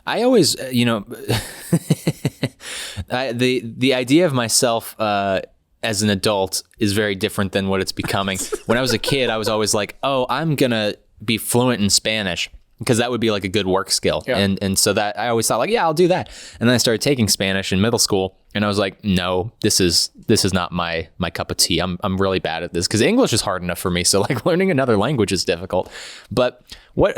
I always, the idea of myself as an adult is very different than what it's becoming. When I was a kid, I was always like, oh, I'm going to be fluent in Spanish because that would be like a good work skill. Yeah. And so that I always thought like, yeah, I'll do that. And then I started taking Spanish in middle school and I was like, no, this is not my cup of tea. I'm really bad at this because English is hard enough for me. So like learning another language is difficult. But what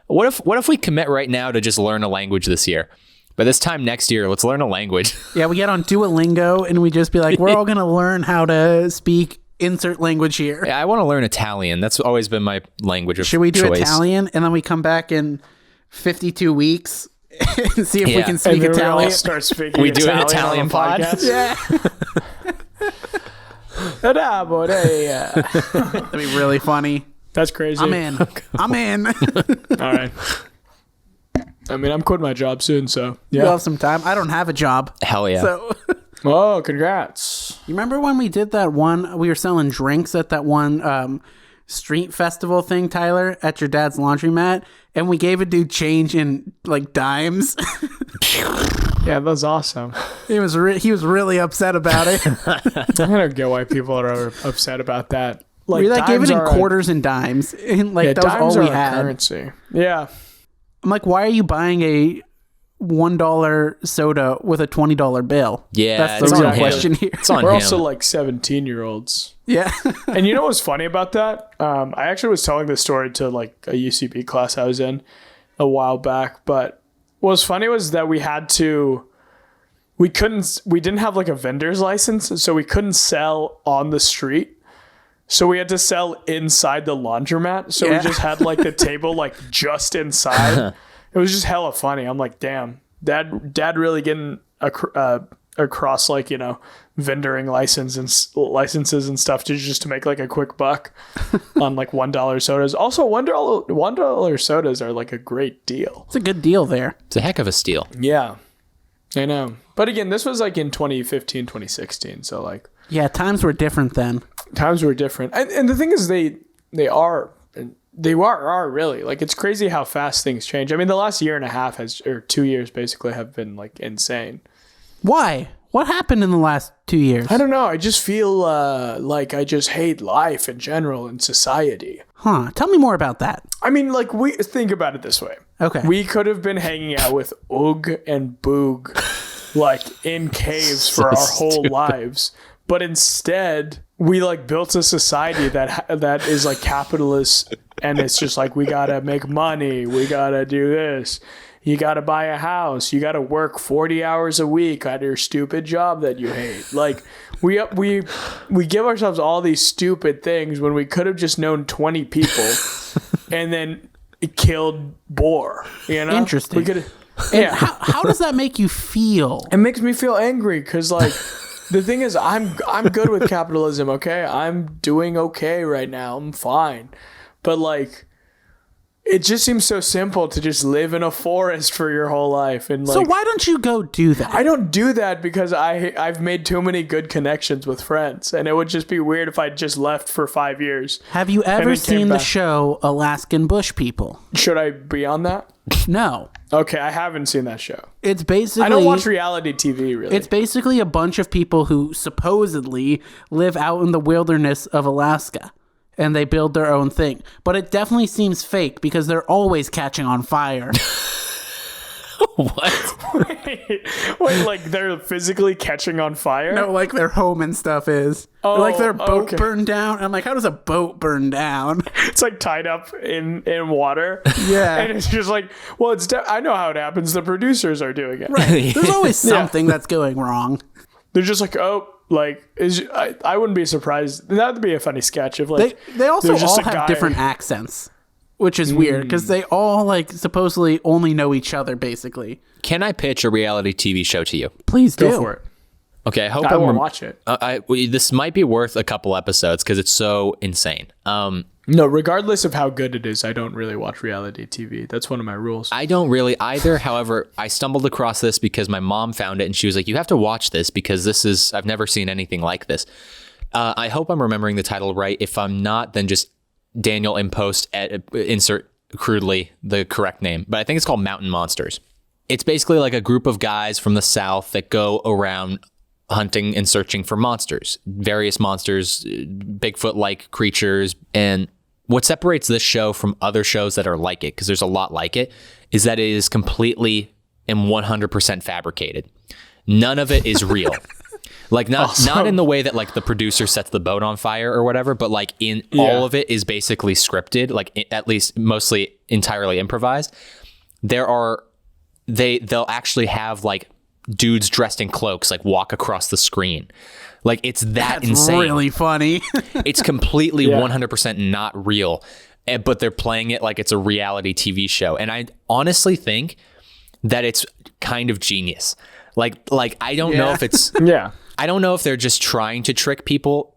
if we commit right now to just learn a language this year? By this time next year, let's learn a language. Yeah, we get on Duolingo and we just be like, we're all going to learn how to speak insert language here. Yeah, I want to learn Italian. That's always been my language of choice. Should we do Italian and then we come back in 52 weeks and see if we can speak Italian? Start speaking we do an Italian pod. Yeah. That'd be really funny. That's crazy. I'm in. I'm in. All right. I mean, I'm quitting my job soon, so yeah. You'll have some time. I don't have a job. Hell yeah. So. Oh, congrats. You remember when we did that one, we were selling drinks at that one street festival thing, Tyler, at your dad's laundromat, and we gave a dude change in like dimes? Yeah, that was awesome. He was really upset about it. I don't get why people are upset about that. Like, we gave it in quarters and dimes, and like that was all we had. Currency. Yeah. I'm like, why are you buying a $1 soda with a $20 bill? Yeah, that's the real question here. We're also like 17-year-olds. Yeah. And you know what's funny about that? I actually was telling this story to like a UCB class I was in a while back, but what was funny was that we didn't have like a vendor's license, so we couldn't sell on the street. So we had to sell inside the laundromat. So we just had like the table like just inside. It was just hella funny. I'm like, damn, dad really getting across like, vendoring licenses and stuff just to make like a quick buck on like $1 sodas. Also, $1 sodas are like a great deal. It's a good deal there. It's a heck of a steal. Yeah, I know. But again, this was like in 2015, 2016. So like, yeah, times were different then. Times were different. And the thing is they are really like, it's crazy how fast things change. I mean, the last year and a half or 2 years basically have been like insane. Why? What happened in the last 2 years? I don't know. I just feel like I just hate life in general and society. Huh. Tell me more about that. I mean, like, we think about it this way. Okay. We could have been hanging out with Oog and Boog like in caves for our whole lives. But instead, we like built a society that is like capitalist, and it's just like, we gotta make money, we gotta do this, you gotta buy a house, you gotta work 40 hours a week at your stupid job that you hate. Like we give ourselves all these stupid things when we could have just known 20 people and then killed Boar. Interesting. Yeah. How does that make you feel? It makes me feel angry because like. The thing is, I'm good with capitalism, okay? I'm doing okay right now. I'm fine. But, like, it just seems so simple to just live in a forest for your whole life. And like, so why don't you go do that? I don't do that because I've made too many good connections with friends. And it would just be weird if I just left for 5 years. Have you ever seen the show Alaskan Bush People? Should I be on that? No. Okay, I haven't seen that show. It's basically... I don't watch reality TV, really. It's basically a bunch of people who supposedly live out in the wilderness of Alaska, and they build their own thing. But it definitely seems fake because they're always catching on fire. What? Wait, like they're physically catching on fire? No, like their home and stuff is. Oh, like their boat burned down. I'm like, how does a boat burn down? It's like tied up in water. Yeah. And it's just like, well, I know how it happens. The producers are doing it. Right. There's always something that's going wrong. They're just like, oh, like, I wouldn't be surprised. That would be a funny sketch of like... They also all have different accents, which is weird because they all like supposedly only know each other, basically. Can I pitch a reality TV show to you? Please do. Go for it. Okay, I hope I won't watch it. This might be worth a couple episodes because it's so insane. No, regardless of how good it is, I don't really watch reality TV. That's one of my rules. I don't really either. However, I stumbled across this because my mom found it and she was like, you have to watch this because I've never seen anything like this. I hope I'm remembering the title right. If I'm not, then just Daniel in post insert crudely the correct name. But I think it's called Mountain Monsters. it's basically like a group of guys from the South that go around hunting and searching for monsters, various monsters, Bigfoot-like creatures. And what separates this show from other shows that are like it, because there's a lot like it, is that it is completely and 100% fabricated. None of it is real. Like not in the way that like the producer sets the boat on fire or whatever, but like all of it is basically scripted, like at least mostly entirely improvised. They'll actually have like dudes dressed in cloaks like walk across the screen. Like it's that's insane. Really funny. It's completely 100% not real, but they're playing it like it's a reality TV show. And I honestly think that it's kind of genius. Like I don't know if it's I don't know if they're just trying to trick people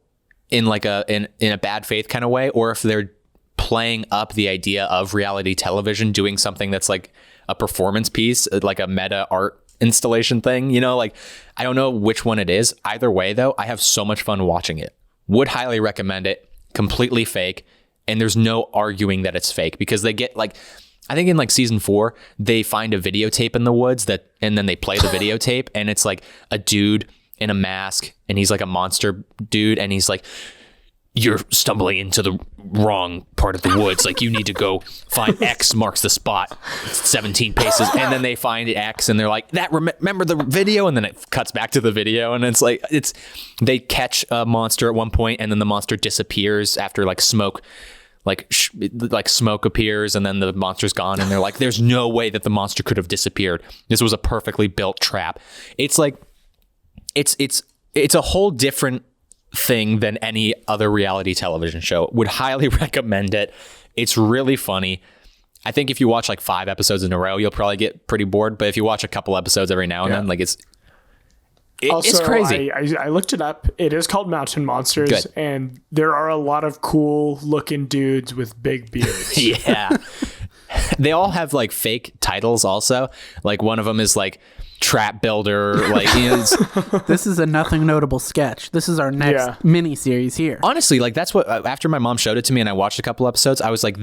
in like in a bad faith kind of way, or if they're playing up the idea of reality television, doing something that's like a performance piece, like a meta art installation thing, you know, like I don't know which one it is. Either way though, I have so much fun watching it. Would highly recommend it. Completely fake. And there's no arguing that it's fake, because they get like, I think in like season 4, they find a videotape in the woods and then they play the videotape, and it's like a dude in a mask, and he's like a monster dude, and he's like, you're stumbling into the wrong part of the woods. Like you need to go find X marks the spot. It's 17 paces. And then they find X and they're like, remember the video? And then it cuts back to the video. And it's like, they catch a monster at one point, and then the monster disappears after like smoke, like smoke appears, and then the monster's gone. And they're like, there's no way that the monster could have disappeared. This was a perfectly built trap. It's like, it's a whole different thing than any other reality television show. Would highly recommend it. It's really funny. I think if you watch like 5 episodes in a row, you'll probably get pretty bored. But if you watch a couple episodes every now and then, like it's crazy. I looked it up. It is called Mountain Monsters, and there are a lot of cool looking dudes with big beards. Yeah. They all have like fake titles also. Like one of them is like Trap Builder. Like this is a nothing notable sketch. This is our next mini series here. Honestly, like that's what, after my mom showed it to me and I watched a couple episodes, I was like,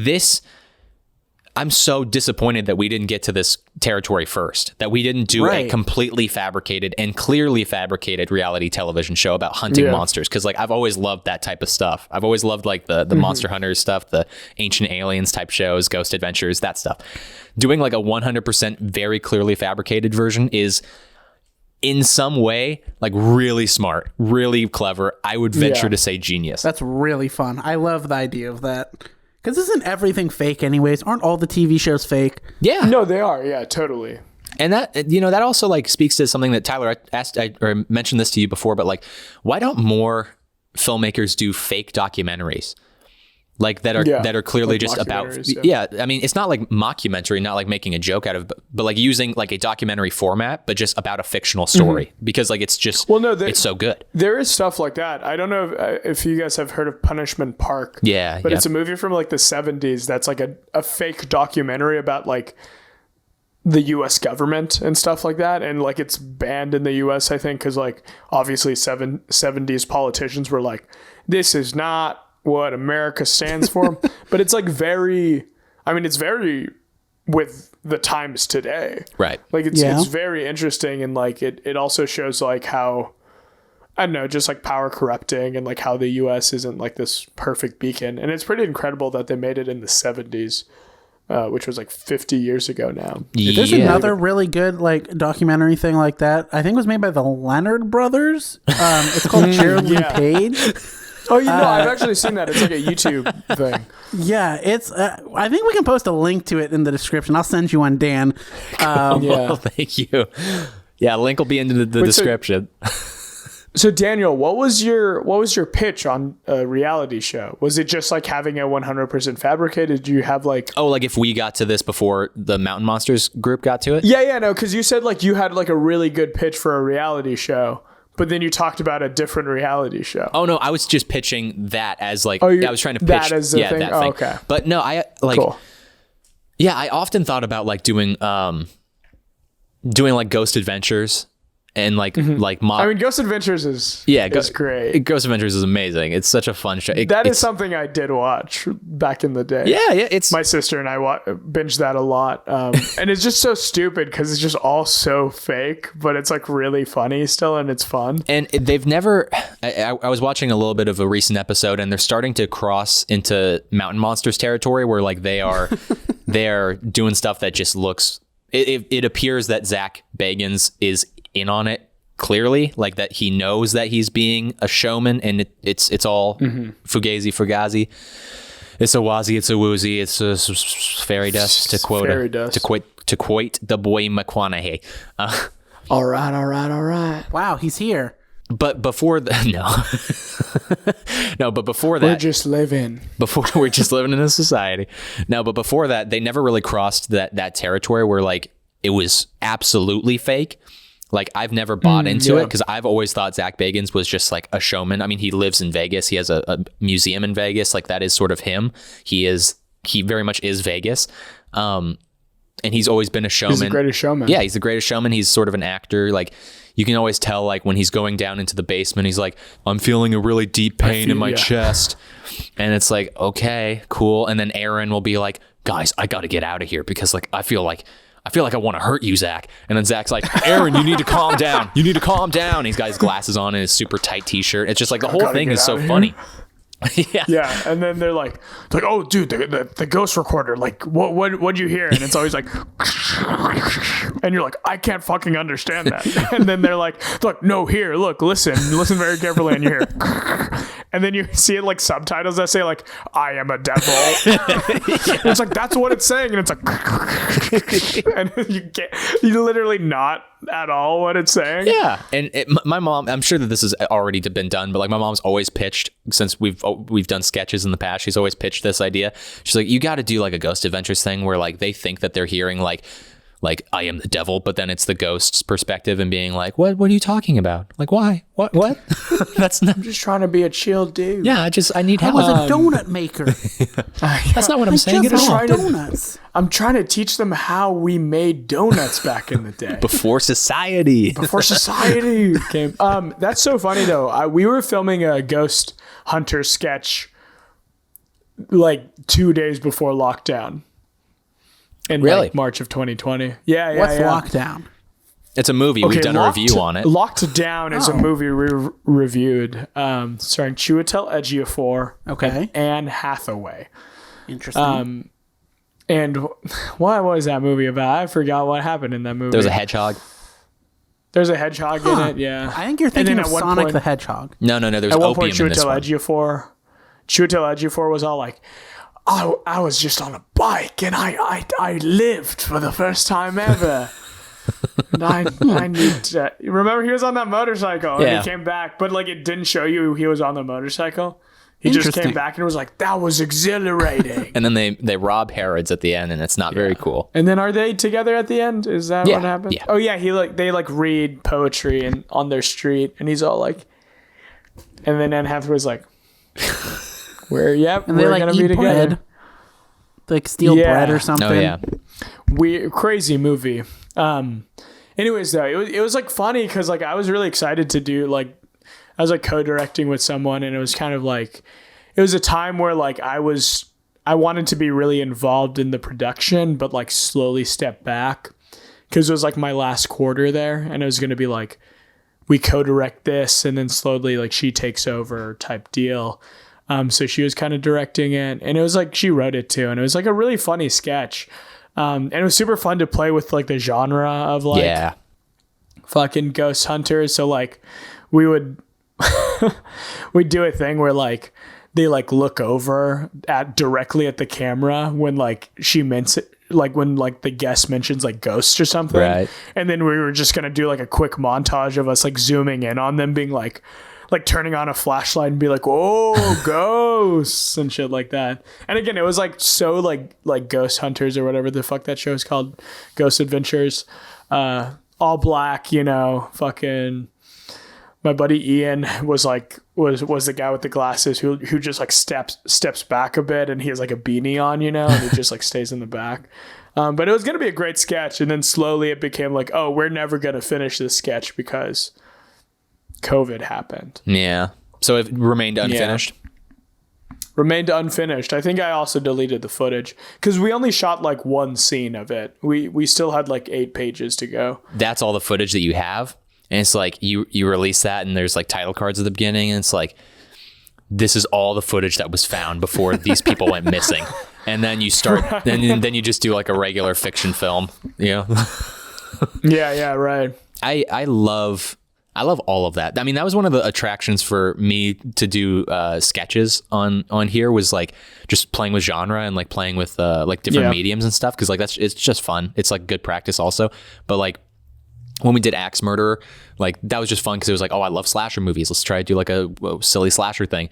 I'm so disappointed that we didn't get to this territory first, that we didn't do a completely fabricated and clearly fabricated reality television show about hunting monsters. Cause like I've always loved that type of stuff. I've always loved like the Monster Hunters stuff, the Ancient Aliens type shows, Ghost Adventures, that stuff. Doing like a 100% very clearly fabricated version is in some way like really smart, really clever. I would venture to say genius. That's really fun. I love the idea of that. Because isn't everything fake anyways? Aren't all the TV shows fake? Yeah. No, they are. Yeah, totally. And that, you know, that also like speaks to something that Tyler asked, or mentioned this to you before, but like, why don't more filmmakers do fake documentaries? Like that are clearly like just about, I mean, it's not like mockumentary, not like making a joke out of, but like using like a documentary format, but just about a fictional story, because like it's just, it's so good. There is stuff like that. I don't know if you guys have heard of Punishment Park. Yeah. But it's a movie from like the 70s that's like a fake documentary about like the US government and stuff like that. And like it's banned in the US, I think, because like obviously 70s politicians were like, this is not what America stands for. But it's like it's very with the times today. Right. Like it's very interesting, and like it also shows like how, I don't know, just like power corrupting, and like how the US isn't like this perfect beacon. And it's pretty incredible that they made it in the 70s, which was like 50 years ago now. There's another really good like documentary thing like that. I think it was made by the Leonard brothers. It's called Cherry Page. Oh, you know, I've actually seen that. It's like a YouTube thing. Yeah, it's. I think we can post a link to it in the description. I'll send you one, Dan. Well, thank you. Yeah, link will be in the description. So Daniel, what was your pitch on a reality show? Was it just like having a 100% fabricated? Did you have like... Oh, like if we got to this before the Mountain Monsters group got to it? Yeah, no, because you said like you had like a really good pitch for a reality show. But then you talked about a different reality show. Oh no, I was just pitching that as like I was trying to pitch that as the thing. That thing. Okay. But no, I like cool. Yeah, I often thought about like doing like Ghost Adventures and I mean, Ghost Adventures is great. Ghost Adventures is amazing. It's such a fun show. That is something I did watch back in the day. Yeah, it's my sister and I binged that a lot, and it's just so stupid because it's just all so fake, but it's like really funny still, and it's fun. And they've never. I was watching a little bit of a recent episode, and they're starting to cross into Mountain Monsters territory, where like they are doing stuff that just looks. It appears that Zach Bagans is in on it clearly, like that he knows that he's being a showman, and it's all fugazi. It's a wazi, it's a woozy, it's a fairy dust to quote the boy McConaughey. All right. Wow, he's here. But before but before that, we're just living in a society. No, but before that, they never really crossed that territory where like it was absolutely fake. Like I've never bought into it because I've always thought Zach Bagans was just like a showman. I mean, he lives in Vegas. He has a museum in Vegas. Like that is sort of him. He very much is Vegas. And he's always been a showman. He's the greatest showman. Yeah, he's the greatest showman. He's sort of an actor. Like you can always tell, like when he's going down into the basement, he's like, I'm feeling a really deep pain in my chest. And it's like, okay, cool. And then Aaron will be like, guys, I got to get out of here because like, I feel like I want to hurt you, Zach. And then Zach's like, Aaron, you need to calm down. You need to calm down. He's got his glasses on and his super tight t-shirt. It's just like the whole thing is so funny. Yeah, and then they're like, oh, dude, the ghost recorder, like, what'd you hear? And it's always like, and you're like, I can't fucking understand that. And then they're like, no, here, look, listen very carefully, and you hear, and then you see it like subtitles that say like, I am a devil. It's like that's what it's saying, and it's like, and you literally not at all what it's saying. Yeah, and my mom, I'm sure that this has already been done, but like my mom's always pitched, since we've done sketches in the past, she's always pitched this idea. She's like, you got to do like a Ghost Adventures thing where like they think that they're hearing like I am the devil, but then it's the ghost's perspective and being like, what are you talking about? Like, why? What? That's not. I'm just trying to be a chill dude. Yeah, I need help. I was a donut maker. That's not what I'm saying at all. Donuts. I'm trying to teach them how we made donuts back in the day. Before society came. That's so funny though. We were filming a ghost hunter sketch like 2 days before lockdown. In like March of 2020. Yeah. What's Lockdown? It's a movie. We've done a review on it. Locked Down is a movie we reviewed, starring Chiwetel Ejiofor and Anne Hathaway. Interesting. And what was that movie about? I forgot what happened in that movie. There was a hedgehog. There's a hedgehog in it, yeah. I think you're thinking of Sonic the Hedgehog. No. There's opium in this one. Chiwetel Ejiofor was all like, I was just on a bike and I lived for the first time ever. And I need to remember he was on that motorcycle and he came back, but like it didn't show you he was on the motorcycle. He just came back and was like, that was exhilarating. And then they rob Harrods at the end, and it's not very cool. And then are they together at the end? Is that what happened? Yeah. Oh yeah, they read poetry and on their street, and he's all like, and then Anne Hathaway's like, and we're gonna be together. Bread. Like steal bread or something. Oh yeah. Crazy movie. Anyways though, it was like funny because like I was really excited to do like I was like co-directing with someone, and it was kind of like it was a time where like I wanted to be really involved in the production, but like slowly step back because it was like my last quarter there, and it was going to be like we co-direct this and then slowly like she takes over type deal. So she was kind of directing it, and it was like she wrote it too, and it was like a really funny sketch. And it was super fun to play with like the genre of like fucking ghost hunters. So like we'd do a thing where like they like look over directly at the camera when like she meant it, like when like the guest mentions like ghosts or something. Right. And then we were just going to do like a quick montage of us like zooming in on them being like turning on a flashlight and be like, oh, ghosts and shit like that. And again, it was like so like Ghost Hunters or whatever the fuck that show is called, Ghost Adventures, all black, you know, fucking my buddy Ian was the guy with the glasses who just like steps back a bit, and he has like a beanie on, you know, and he just like stays in the back. But it was going to be a great sketch. And then slowly it became like, oh, we're never going to finish this sketch because COVID happened. Yeah. So it remained unfinished. Remained unfinished. I think I also deleted the footage because we only shot like one scene of it. We still had like 8 pages to go. That's all the footage that you have. And it's like you release that and there's like title cards at the beginning. And it's like, this is all the footage that was found before these people went missing. And then you start, then you just do like a regular fiction film, you know? Yeah, right. I love all of that. I mean, that was one of the attractions for me to do sketches on here, was like just playing with genre and like playing with like different mediums and stuff. Cause like it's just fun. It's like good practice also. But like when we did Axe Murderer, like that was just fun because it was like, oh, I love slasher movies. Let's try to do like a silly slasher thing.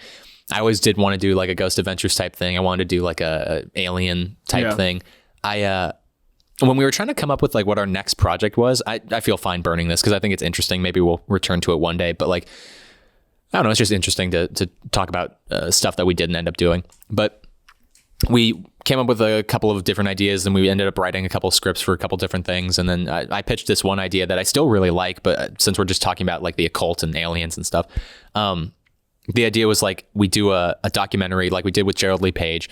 I always did want to do like a Ghost Adventures type thing. I wanted to do like a alien type thing. When we were trying to come up with like what our next project was, I feel fine burning this because I think it's interesting. Maybe we'll return to it one day, but like, I don't know. It's just interesting to talk about stuff that we didn't end up doing. But we came up with a couple of different ideas and we ended up writing a couple of scripts for a couple different things. And then I pitched this one idea that I still really like, but since we're just talking about like the occult and aliens and stuff, the idea was like we do a documentary like we did with Gerald Lee Page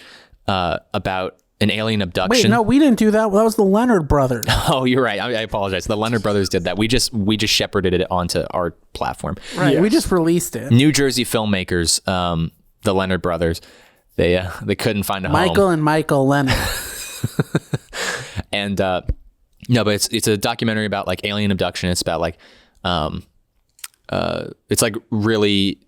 about an alien abduction. Wait, no, we didn't do that. That was the Leonard brothers. Oh, you're right. I apologize. The Leonard brothers did that. We just shepherded it onto our platform. Right. Yes. We just released it. New Jersey filmmakers, the Leonard brothers. They couldn't find a home. Michael and Michael Leonard. And no, but it's a documentary about like alien abduction. It's about like it's like really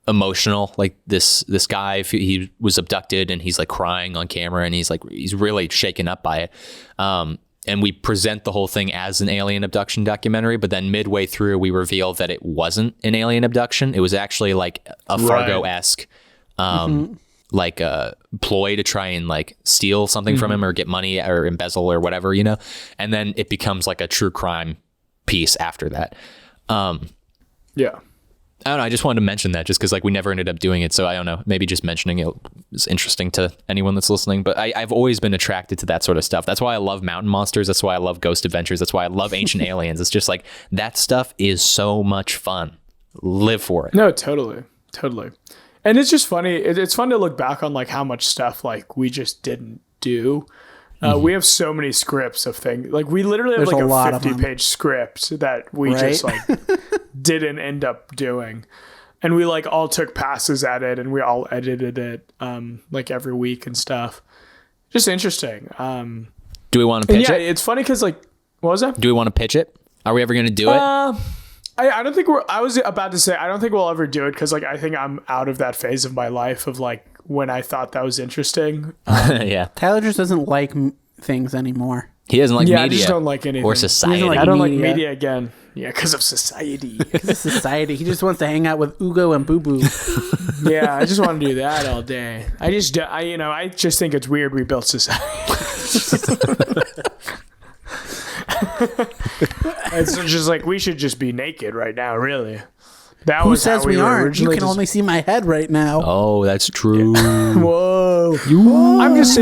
emotional. Like this guy, he was abducted and he's like crying on camera and he's really shaken up by it. And we present the whole thing as an alien abduction documentary, but then midway through we reveal that it wasn't an alien abduction. It was actually like a Fargo-esque like a ploy to try and like steal something from him or get money or embezzle or whatever, you know? And then it becomes like a true crime piece after that. Yeah. I don't know. I just wanted to mention that just because like we never ended up doing it. So I don't know, maybe just mentioning it is interesting to anyone that's listening, but I've always been attracted to that sort of stuff. That's why I love Mountain Monsters. That's why I love Ghost Adventures. That's why I love Ancient Aliens. It's just like that stuff is so much fun. Live for it. No, totally. And it's just funny. It's fun to look back on like how much stuff like we just didn't do. We have so many scripts of things. Like we literally have like a 50-page script that we just like didn't end up doing. And we like all took passes at it and we all edited it like every week and stuff. Just interesting. Do we want to pitch it? It's funny because like, what was that? Do we want to pitch it? Are we ever going to do it? I don't think I was about to say, I don't think we'll ever do it because like I think I'm out of that phase of my life of like when I thought that was interesting. Yeah. Tyler just doesn't like things anymore. He doesn't like media. I just don't like anything. Or society. I don't like media again. Yeah, because of society. Because of society. He just wants to hang out with Ugo and Boo Boo. Yeah, I just want to do that all day. I just think it's weird we built society. It's just like we should just be naked right now, really. That Who says we aren't? You can only see my head right now. Oh, that's true. Whoa. I'm just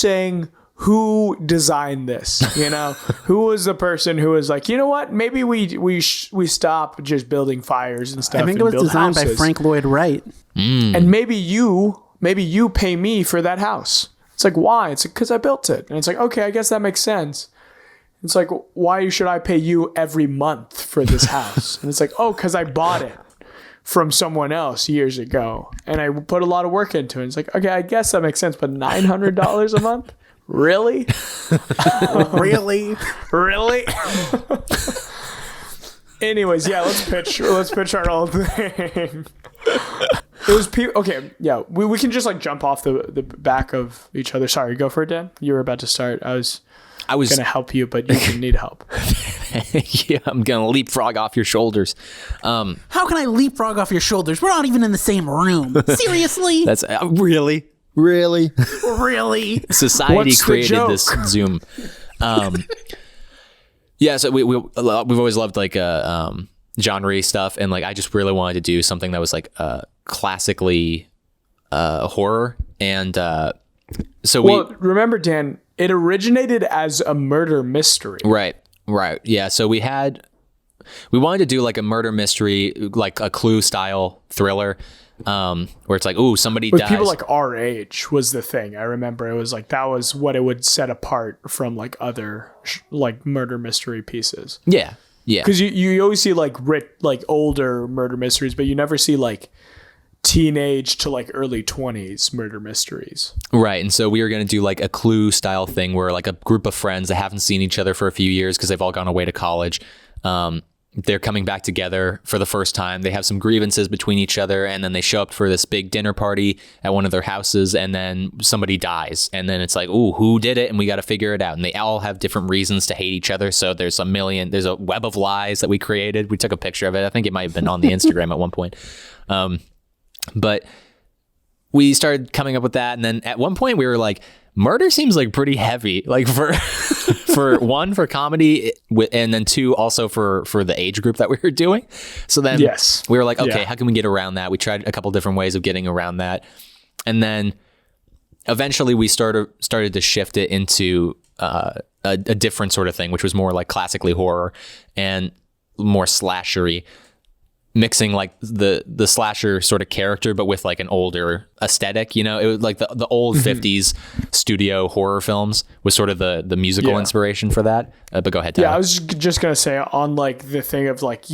saying who designed this, you know? Who was the person who was like, you know what? Maybe we stop just building fires and stuff. I think it was designed by Frank Lloyd Wright. And maybe you pay me for that house. It's like, why? It's because I built it. And it's like, okay, I guess that makes sense. It's like, why should I pay you every month for this house? And it's like, oh, because I bought it from someone else years ago. And I put a lot of work into it. It's like, okay, I guess that makes sense. But $900 a month? Really? Really? Anyways, yeah, let's pitch our old thing. It was people. Okay, yeah, we can just like jump off the back of each other. Sorry, go for it, Dan. You were about to start. I was gonna help you, but you didn't need help. Yeah, I'm gonna leapfrog off your shoulders. How can I leapfrog off your shoulders? We're not even in the same room. Seriously? That's really. Society created this Zoom. Yeah, so we've always loved like genre stuff, and like I just really wanted to do something that was like classically horror, and remember, Dan, it originated as a murder mystery. Right. Yeah. So we wanted to do like a murder mystery, like a Clue style thriller, where it's like, ooh, somebody With dies. people like our age was the thing. I remember it was like, that was what it would set apart from like other like murder mystery pieces. Yeah. Because you always see like older murder mysteries, but you never see like teenage to like early 20s murder mysteries. Right. And so we were going to do like a Clue style thing where like a group of friends that haven't seen each other for a few years because they've all gone away to college. They're coming back together for the first time. They have some grievances between each other, and then they show up for this big dinner party at one of their houses, and then somebody dies. And then it's like, ooh, who did it? And we got to figure it out. And they all have different reasons to hate each other. So there's a web of lies that we created. We took a picture of it. I think it might have been on the Instagram at one point. But we started coming up with that. And then at one point we were like, murder seems like pretty heavy, like for for comedy, and then two, also for the age group that we were doing. So then we were like, okay, how can we get around that? We tried a couple different ways of getting around that. And then eventually we started to shift it into a different sort of thing, which was more like classically horror and more slashery, mixing like the slasher sort of character, but with like an older aesthetic. You know, it was like the old 50s studio horror films was sort of the musical inspiration for that. But go ahead, Tyler. Yeah, I was just going to say on like the thing of like,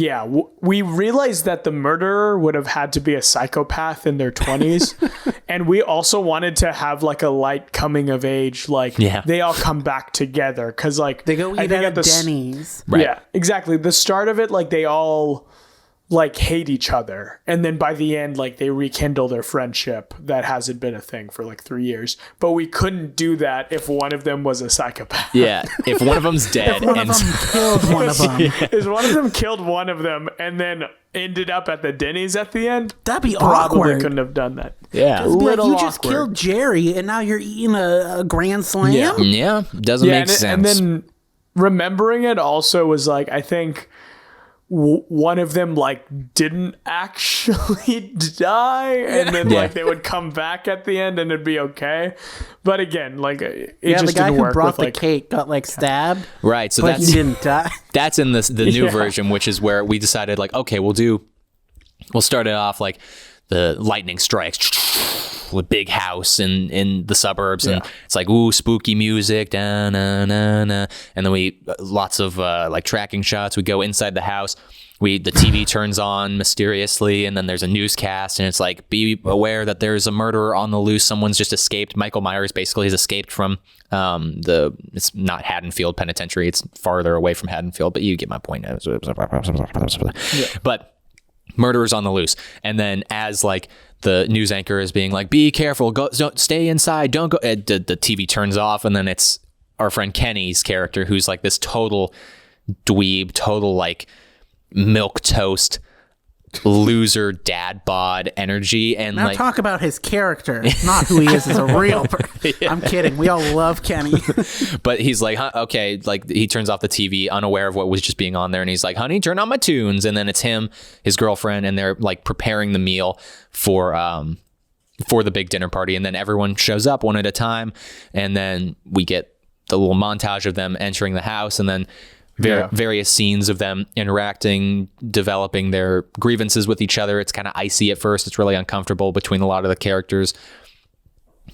we realized that the murderer would have had to be a psychopath in their 20s. And we also wanted to have like a light coming of age, like they all come back together. Cause like they go eat at Denny's. Right. Yeah, exactly. The start of it, like they all like hate each other, and then by the end like they rekindle their friendship that hasn't been a thing for like 3 years. But we couldn't do that if one of them was a psychopath. If one of them's dead If one of them killed one of them. If one of them killed one of them and then ended up at the Denny's at the end, that'd be probably awkward. couldn't have done that. You just killed Jerry and now you're eating a grand slam. Doesn't make sense. And then remembering it also was like, I think one of them like didn't actually die, and then like they would come back at the end and it'd be okay. But again, like it just the guy didn't who work brought with, the cake got like stabbed, right? So but he didn't die. That's in the new version, which is where we decided like, okay, we'll start it off like the lightning strikes with big house in the suburbs, and it's like, ooh, spooky music, da, na, na, na. And then we lots of like tracking shots. We go inside the house. The TV turns on mysteriously, and then there's a newscast, and it's like, be aware that there's a murderer on the loose. Someone's just escaped. Michael Myers basically has escaped from it's not Haddonfield Penitentiary. It's farther away from Haddonfield, but you get my point. But murderers on the loose. And then as like the news anchor is being like, be careful, don't stay inside, don't go, the TV turns off, and then it's our friend Kenny's character, who's like this total dweeb, total like milk toast loser dad bod energy. And now like, talk about his character, not who he is as a real person. I'm kidding, we all love Kenny. But he's like, okay, like he turns off the TV unaware of what was just being on there, and he's like, honey, turn on my tunes. And then it's him, his girlfriend, and they're like preparing the meal for the big dinner party. And then everyone shows up one at a time, and then we get the little montage of them entering the house, and then various scenes of them interacting, developing their grievances with each other. It's kind of icy at first. It's really uncomfortable between a lot of the characters.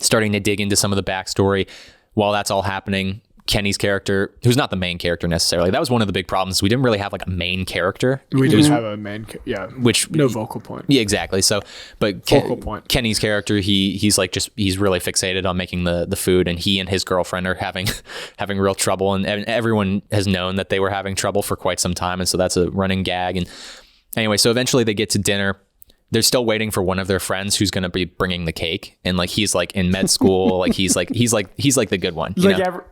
Starting to dig into some of the backstory. While that's all happening, Kenny's character, who's not the main character necessarily, that was one of the big problems. We didn't really have like a main character. We didn't have a main, which no vocal point. Yeah, exactly. So, but focal point. Kenny's character, he's like he's really fixated on making the food, and he and his girlfriend are having real trouble, and everyone has known that they were having trouble for quite some time, and so that's a running gag. And anyway, so eventually they get to dinner. They're still waiting for one of their friends who's going to be bringing the cake, and like he's like in med school, like he's like the good one. You know?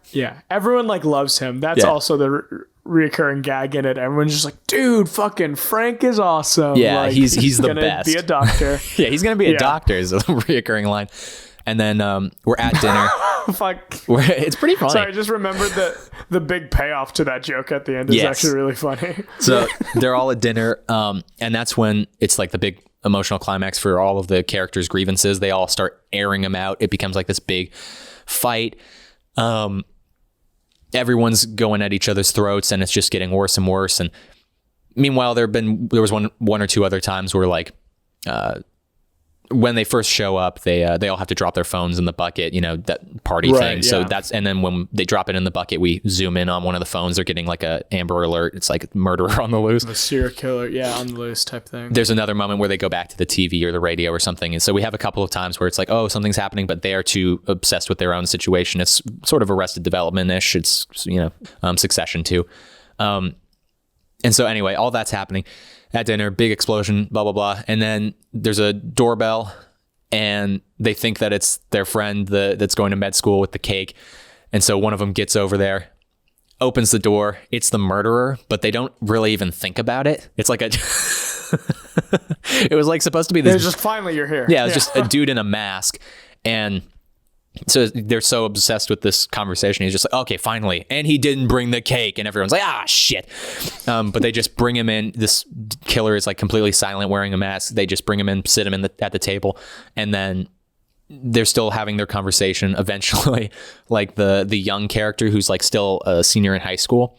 Everyone like loves him. That's also the recurring gag in it. Everyone's just like, dude, fucking Frank is awesome. Yeah, like, he's the gonna best. Be a doctor. He's gonna be a doctor is a recurring line. And then we're at dinner. Fuck. It's pretty funny. Sorry, I just remembered that the big payoff to that joke at the end is actually really funny. So they're all at dinner, and that's when it's like the big emotional climax for all of the characters' grievances. They all start airing them out. It becomes like this big fight. Everyone's going at each other's throats, and it's just getting worse and worse. And meanwhile, there was one or two other times where like when they first show up, they all have to drop their phones in the bucket, that party thing. Yeah. So and then when they drop it in the bucket, we zoom in on one of the phones. They're getting like a Amber Alert. It's like murderer on the loose. The serial killer, on the loose type thing. There's another moment where they go back to the TV or the radio or something. And so we have a couple of times where it's like, oh, something's happening, but they are too obsessed with their own situation. It's sort of Arrested Development-ish. It's, Succession too. And so anyway, all that's happening at dinner, big explosion, blah, blah, blah. And then there's a doorbell and they think that it's their friend that's going to med school with the cake. And so one of them gets over there, opens the door. It's the murderer, but they don't really even think about it. It's like it was like supposed to be this. It's just finally you're here. Yeah, it's just a dude in a mask. And so they're so obsessed with this conversation. He's just like, okay, finally. And he didn't bring the cake. And everyone's like, shit. But they just bring him in. This killer is like completely silent, wearing a mask. They just bring him in, sit him at the table. And then they're still having their conversation. Eventually, like the young character who's like still a senior in high school,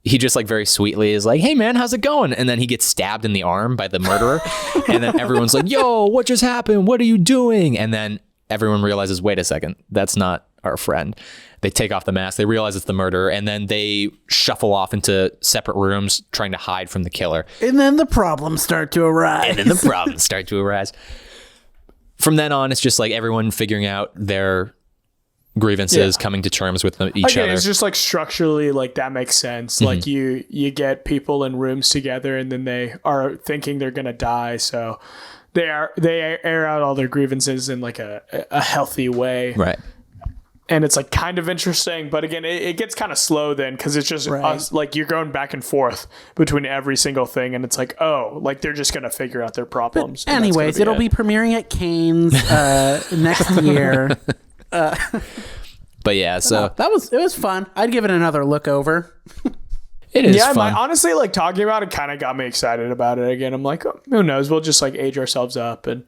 he just like very sweetly is like, hey man, how's it going? And then he gets stabbed in the arm by the murderer. And then everyone's like, yo, what just happened? What are you doing? And then everyone realizes, wait a second, that's not our friend. They take off the mask. They realize it's the murderer. And then they shuffle off into separate rooms trying to hide from the killer. And then the problems start to arise. From then on, it's just like everyone figuring out their grievances, coming to terms with each other. It's just like structurally, like that makes sense. Mm-hmm. Like you get people in rooms together and then they are thinking they're going to die. So they air out all their grievances in like a healthy way. Right. And it's like kind of interesting, but again, it gets kind of slow then because it's just us, like you're going back and forth between every single thing, and it's like, oh, like they're just gonna figure out their problems. Anyways, it'll be premiering at Cannes next year. But yeah, so it was fun. I'd give it another look over. It is fun. Honestly, like talking about it kind of got me excited about it again. I'm like, oh, who knows? We'll just like age ourselves up and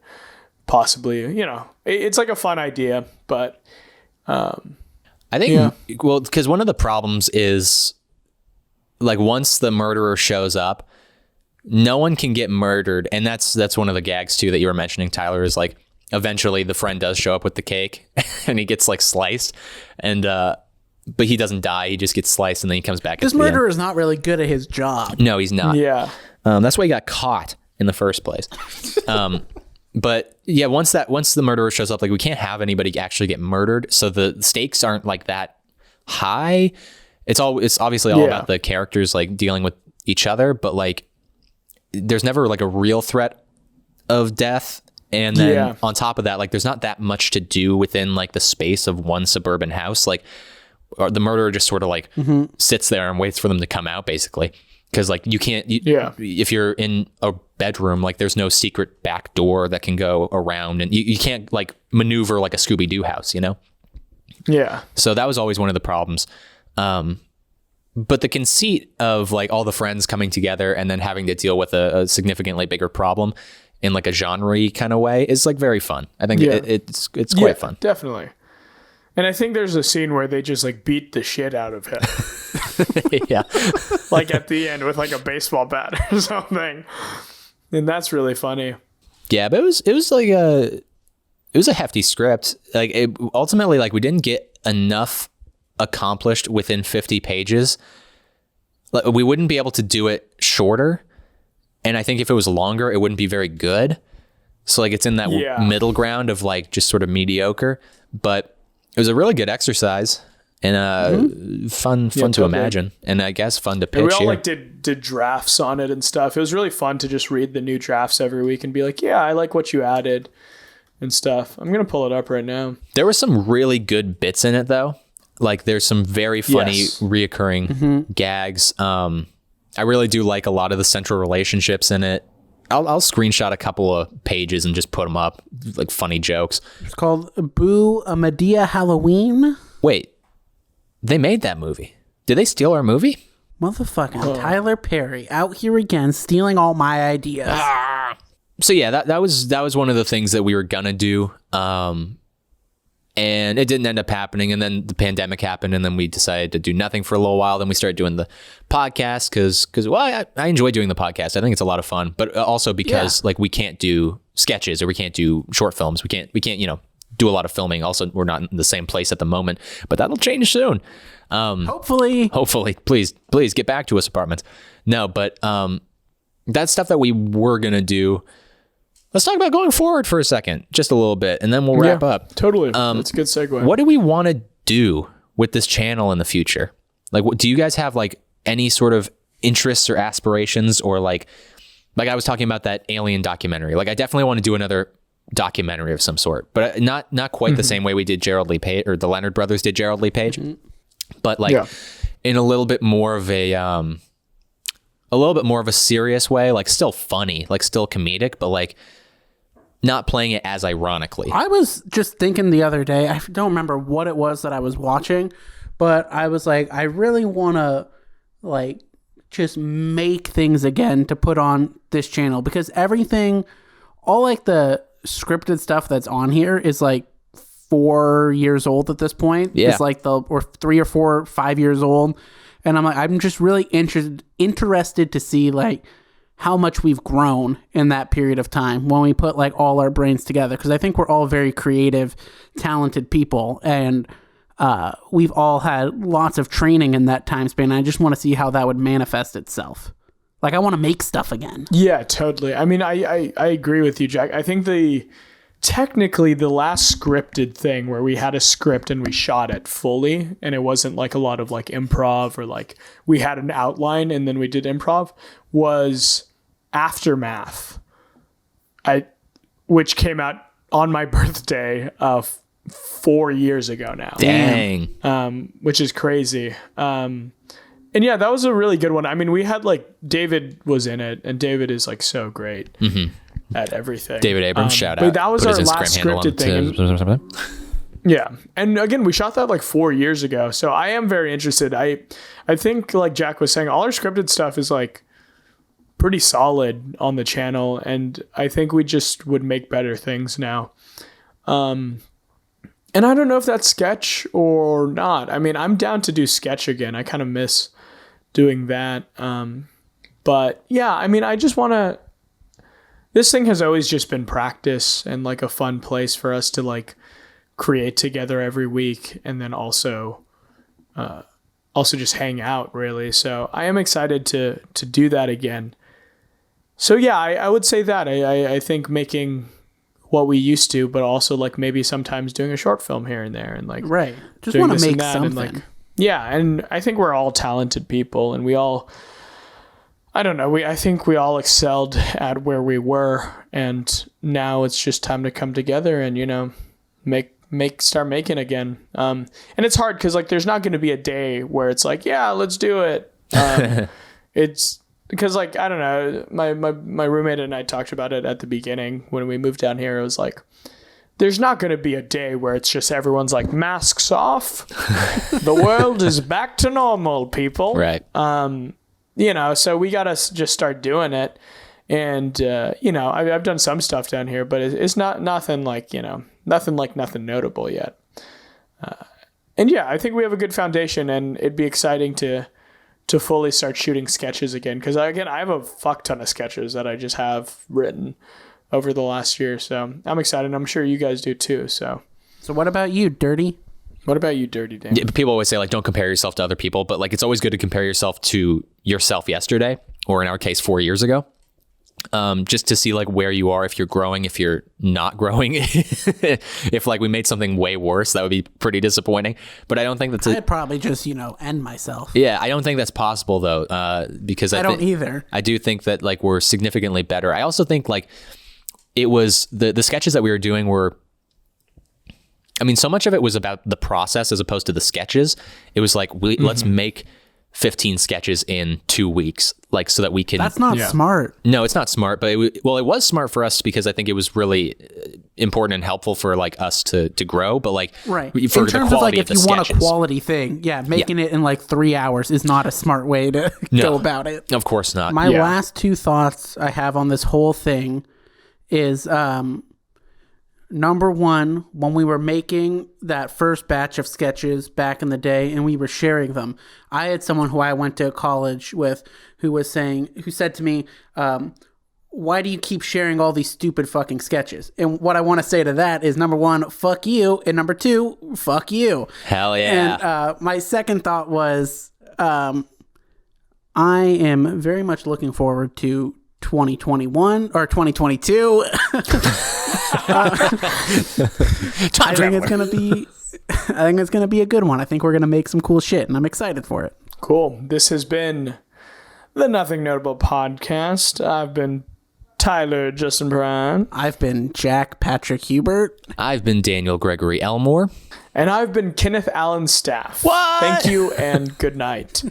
possibly, it's like a fun idea, but. I think, well, because one of the problems is like once the murderer shows up, no one can get murdered. And that's one of the gags too that you were mentioning, Tyler, is like eventually the friend does show up with the cake and he gets like sliced and, but he doesn't die. He just gets sliced and then he comes back. This murderer is not really good at his job. No, he's not. Yeah. That's why he got caught in the first place. But yeah, once the murderer shows up, like we can't have anybody actually get murdered. So the stakes aren't like that high. It's obviously all about the characters like dealing with each other, but like there's never like a real threat of death. And then on top of that, like there's not that much to do within like the space of one suburban house. Like or the murderer just sort of like sits there and waits for them to come out basically. Cause like you can't, if you're in a bedroom, like there's no secret back door that can go around and you can't like maneuver like a Scooby-Doo house, Yeah. So that was always one of the problems. But the conceit of like all the friends coming together and then having to deal with a significantly bigger problem in like a genre kind of way is like very fun. I think it's quite fun. Definitely. And I think there's a scene where they just like beat the shit out of him. Yeah. Like at the end with like a baseball bat or something. And that's really funny. Yeah, but it was like it was a hefty script. Like ultimately, like we didn't get enough accomplished within 50 pages. Like we wouldn't be able to do it shorter. And I think if it was longer, it wouldn't be very good. So like it's in that middle ground of like just sort of mediocre, but it was a really good exercise and fun to imagine, and I guess fun to pitch. And we all like did drafts on it and stuff. It was really fun to just read the new drafts every week and be like, yeah, I like what you added and stuff. I'm gonna pull it up right now. There were some really good bits in it though. Like there's some very funny reoccurring gags. I really do like a lot of the central relationships in it. I'll screenshot a couple of pages and just put them up, like funny jokes. It's called Boo a Medea Halloween. Wait, they made that movie. Did they steal our movie? Motherfucking Tyler Perry out here again, stealing all my ideas. So yeah, that was one of the things that we were gonna do. And And it didn't end up happening. And then the pandemic happened, and then we decided to do nothing for a little while. Then we started doing the podcast because I enjoy doing the podcast. I think it's a lot of fun, but also because like we can't do sketches or we can't do short films. We can't, do a lot of filming. Also, we're not in the same place at the moment, but that'll change soon. Hopefully, please get back to us, apartments. No, but that's stuff that we were going to do. Let's talk about going forward for a second, just a little bit, and then we'll wrap up. Totally. That's a good segue. What do we want to do with this channel in the future? Like, do you guys have like any sort of interests or aspirations, or like I was talking about that alien documentary? Like, I definitely want to do another documentary of some sort, but not quite the same way we did Gerald Lee Page, or the Leonard brothers did Gerald Lee Page, but like in a little bit more of a serious way, like still funny, like still comedic, but like not playing it as ironically. I was just thinking the other day, I don't remember what it was that I was watching, but I was like, I really want to like just make things again to put on this channel, because everything, all like the scripted stuff that's on here is like 4 years old at this point. Yeah. It's like or 3 or 4 or 5 years old. And I'm just really interested to see like how much we've grown in that period of time when we put like all our brains together. Because I think we're all very creative, talented people, and we've all had lots of training in that time span. I just want to see how that would manifest itself. Like, I want to make stuff again. Yeah, totally. I mean, I agree with you, Jack. I think technically the last scripted thing where we had a script and we shot it fully, and it wasn't like a lot of like improv, or like we had an outline and then we did improv, was Aftermath, which came out on my birthday 4 years ago now. Dang. Which is crazy. And yeah, that was a really good one. I mean, we had like David was in it, and David is like so great at everything. David Abrams, shout out. But that was our last scripted thing. Yeah. And again, we shot that like 4 years ago. So I am very interested. I think, like Jack was saying, all our scripted stuff is like pretty solid on the channel, and I think we just would make better things now. And I don't know if that's sketch or not. I mean, I'm down to do sketch again. I kind of miss doing that. But yeah, I mean, I just want to, this thing has always just been practice and like a fun place for us to like create together every week, and then also just hang out, really. So I am excited to do that again. So yeah, I would say that I think making what we used to, but also like maybe sometimes doing a short film here and there, and like just want to make something. And like, yeah, and I think we're all talented people, and we all, I don't know, I think we all excelled at where we were, and now it's just time to come together and, you know, start making again. And it's hard because like there's not going to be a day where it's like, yeah, let's do it. It's because like, I don't know, my roommate and I talked about it at the beginning when we moved down here. It was like, there's not going to be a day where it's just everyone's like, masks off. The world is back to normal, people. Right. You know, so we got to just start doing it. And, you know, I've done some stuff down here, but it's nothing like, you know, nothing notable yet. And yeah, I think we have a good foundation, and it'd be exciting to fully start shooting sketches again. Because again, I have a fuck ton of sketches that I just have written over the last year. So I'm excited. I'm sure you guys do too. So what about you, Dirty? What about you, Dirty Dan? Yeah, people always say like, don't compare yourself to other people, but like, it's always good to compare yourself to yourself yesterday, or in our case, 4 years ago. Just to see like where you are, if you're growing, if you're not growing. If like we made something way worse, that would be pretty disappointing. But I don't think that's I'd probably just, you know, end myself. Yeah, I don't think that's possible though, because I don't either. I do think that like we're significantly better. I also think like it was the sketches that we were doing were, I mean, so much of it was about the process as opposed to the sketches. It was like, let's make 15 sketches in 2 weeks, like so that we can. That's not smart. No, it's not smart, but it was smart for us because I think it was really important and helpful for like us to grow. But like, right, for in terms of like if you want a quality thing, making it in like 3 hours is not a smart way to go about it. Of course not. My last two thoughts I have on this whole thing is Number one, when we were making that first batch of sketches back in the day and we were sharing them, I had someone who I went to college with who said to me, why do you keep sharing all these stupid fucking sketches? And what I want to say to that is, number one, fuck you. And number two, fuck you. Hell yeah. And my second thought was, I am very much looking forward to 2021 or 2022. I think it's gonna be a good one. I think we're gonna make some cool shit, and I'm excited for it. Cool. This has been the Nothing Notable podcast. I've been Tyler Justin Pruyn. I've been Jack Patrick Hubert. I've been Daniel Gregory Elmore. And I've been Kenneth Allen Staff. What? Thank you and good night.